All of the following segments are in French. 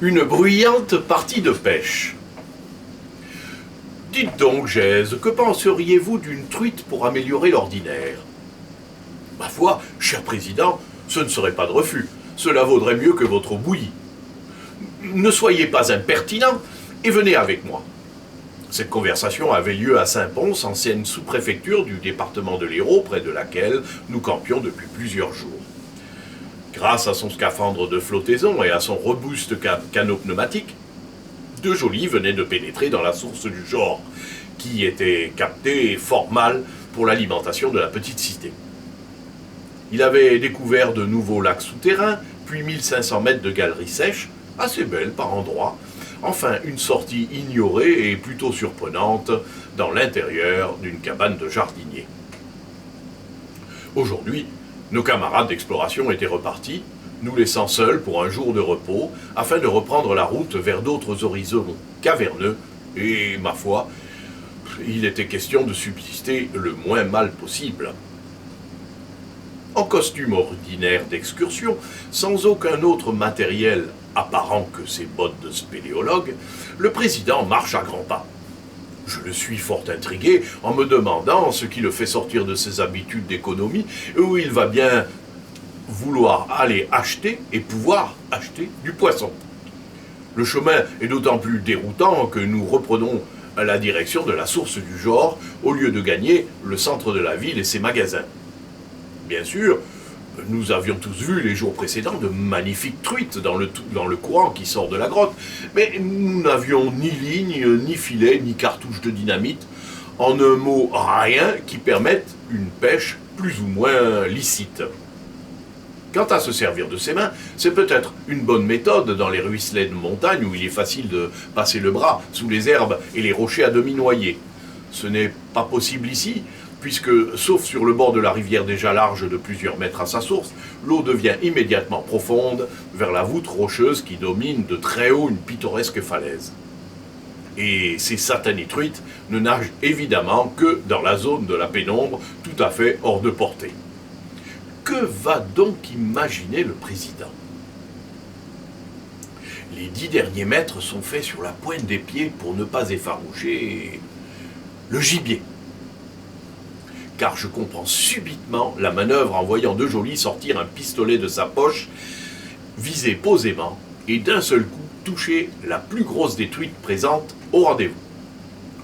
Une bruyante partie de pêche. Dites donc, Gèse, que penseriez-vous d'une truite pour améliorer l'ordinaire? Ma foi, cher président, ce ne serait pas de refus. Cela vaudrait mieux que votre bouillie. Ne soyez pas impertinent et venez avec moi. Cette conversation avait lieu à Saint-Pons, ancienne sous-préfecture du département de l'Hérault, près de laquelle nous campions depuis plusieurs jours. Grâce à son scaphandre de flottaison et à son robuste canot pneumatique, De Joly venait de pénétrer dans la source du Jord, qui était captée fort mal pour l'alimentation de la petite cité. Il avait découvert de nouveaux lacs souterrains, puis 1500 mètres de galeries sèches, assez belles par endroits, enfin une sortie ignorée et plutôt surprenante dans l'intérieur d'une cabane de jardinier. Aujourd'hui, nos camarades d'exploration étaient repartis, nous laissant seuls pour un jour de repos, afin de reprendre la route vers d'autres horizons caverneux, et, ma foi, il était question de subsister le moins mal possible. En costume ordinaire d'excursion, sans aucun autre matériel apparent que ses bottes de spéléologue, le président marche à grands pas. Je le suis fort intrigué en me demandant ce qui le fait sortir de ses habitudes d'économie et où il va bien vouloir aller acheter et pouvoir acheter du poisson. Le chemin est d'autant plus déroutant que nous reprenons la direction de la source du Jord au lieu de gagner le centre de la ville et ses magasins. Bien sûr, nous avions tous vu les jours précédents de magnifiques truites dans le courant qui sort de la grotte, mais nous n'avions ni ligne, ni filet, ni cartouche de dynamite, en un mot rien qui permette une pêche plus ou moins licite. Quant à se servir de ses mains, c'est peut-être une bonne méthode dans les ruisselets de montagne où il est facile de passer le bras sous les herbes et les rochers à demi noyés. Ce n'est pas possible ici, puisque, sauf sur le bord de la rivière déjà large de plusieurs mètres à sa source, l'eau devient immédiatement profonde vers la voûte rocheuse qui domine de très haut une pittoresque falaise. Et ces satanées truites ne nagent évidemment que dans la zone de la pénombre, tout à fait hors de portée. Que va donc imaginer le président? Les 10 derniers mètres sont faits sur la pointe des pieds pour ne pas effaroucher le gibier. Car je comprends subitement la manœuvre en voyant De Joly sortir un pistolet de sa poche, viser posément et d'un seul coup toucher la plus grosse des truites présentes au rendez-vous.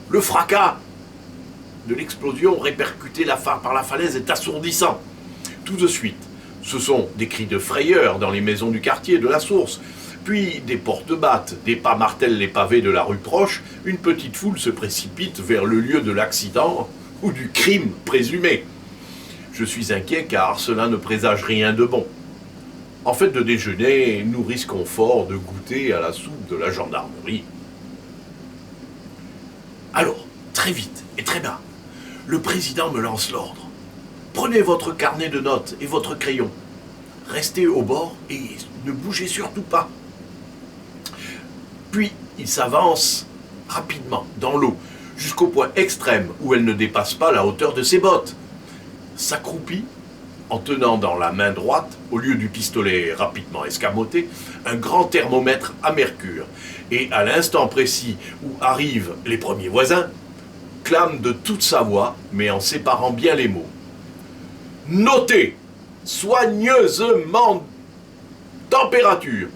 Le fracas de l'explosion répercutée par la falaise est assourdissant. Tout de suite, ce sont des cris de frayeur dans les maisons du quartier de la source, puis des portes battent, des pas martèlent les pavés de la rue proche, une petite foule se précipite vers le lieu de l'accident ou du crime présumé. Je suis inquiet car cela ne présage rien de bon. En fait de déjeuner, nous risquons fort de goûter à la soupe de la gendarmerie. Alors, très vite et très bas, le président me lance l'ordre. Prenez votre carnet de notes et votre crayon. Restez au bord et ne bougez surtout pas. Puis, il s'avance rapidement dans l'eau, jusqu'au point extrême où elle ne dépasse pas la hauteur de ses bottes. S'accroupit, en tenant dans la main droite, au lieu du pistolet rapidement escamoté, un grand thermomètre à mercure. Et à l'instant précis où arrivent les premiers voisins, clame de toute sa voix, mais en séparant bien les mots. Notez soigneusement température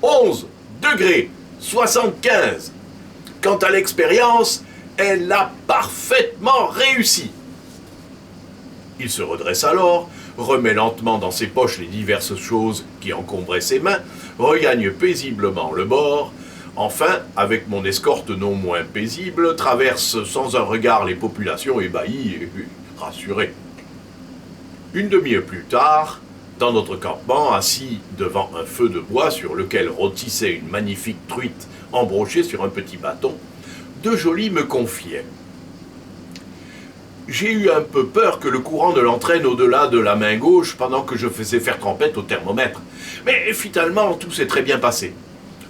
11 degrés 75. Quant à l'expérience, elle a parfaitement réussi. Il se redresse alors, remet lentement dans ses poches les diverses choses qui encombraient ses mains, regagne paisiblement le bord, enfin, avec mon escorte non moins paisible, traverse sans un regard les populations ébahies et rassurées. Une demi-heure plus tard, dans notre campement, assis devant un feu de bois sur lequel rôtissait une magnifique truite embrochée sur un petit bâton, De Joly me confiait. J'ai eu un peu peur que le courant ne l'entraîne au-delà de la main gauche pendant que je faisais faire trempette au thermomètre. Mais finalement, tout s'est très bien passé.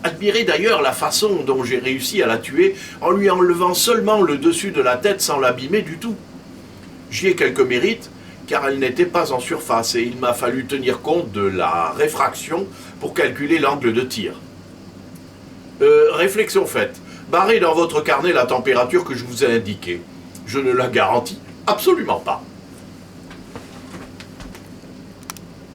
Admirez d'ailleurs la façon dont j'ai réussi à la tuer en lui enlevant seulement le dessus de la tête sans l'abîmer du tout. J'y ai quelques mérites, car elle n'était pas en surface et il m'a fallu tenir compte de la réfraction pour calculer l'angle de tir. Réflexion faite. Barrez dans votre carnet la température que je vous ai indiquée. Je ne la garantis absolument pas.